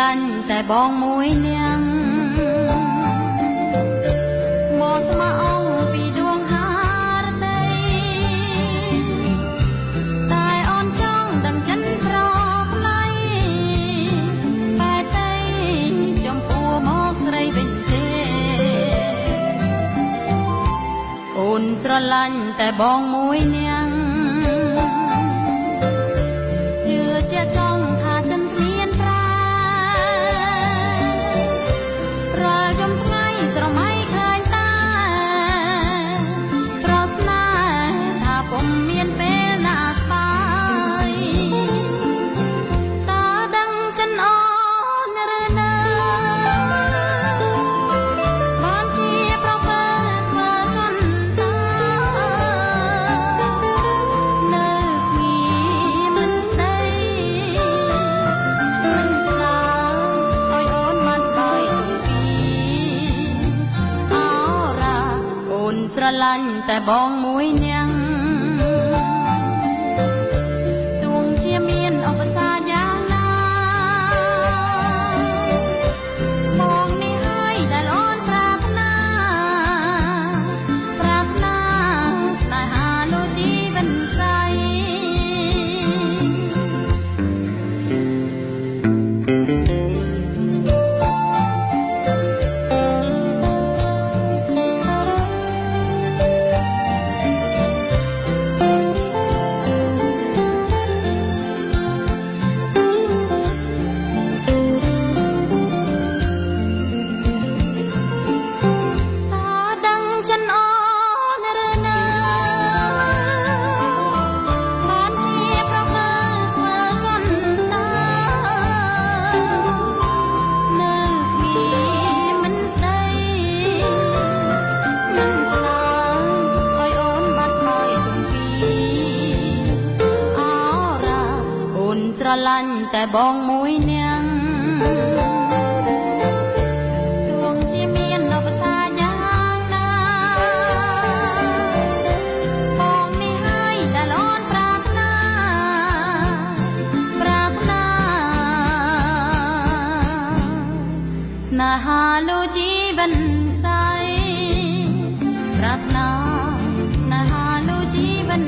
លាញ់តែបងមួយនាងស្មោះស្ម័គ្រអង្គពីដួងហារតីតែអូនចង់ដឹងចិនប្រខ្លៃបែតៃចំពោះមកស្រីវិញទេអូនស្រឡាញ់តែបងមួយនាងជឿជាក់ចង់ថាចិនគ្មានប្រារាល់យំថ្ងៃស្រមៃឃើញតាប្រស្នាថាពុំមានពេលណាស្បាយតើដឹងចិនអូនឬនៅបានជាប្រពើធ្វើកូនតានៅស្ងៀមមិនស្ដីមិនឆ្លើយឲ្យអូនបានស្បើយទុំពីអរ៉ាអូនស្រឡាញ់តែបងមួយនាងទោះជាមានឧបសគ្គយ៉ាងណាបងនេះហើយដែលអូនប្រាថ្នាស្នេហាលោកជីវិតស្រីស្រឡាញ់តែបងមួយនាងទោះជាមានឧបសគ្គយ៉ាងណាបងនេះហើយដែលអូនប្រាថ្នាស្នេហាលោកជីវិតស្រីប្រាថ្នាស្នេហាលោកជីវិត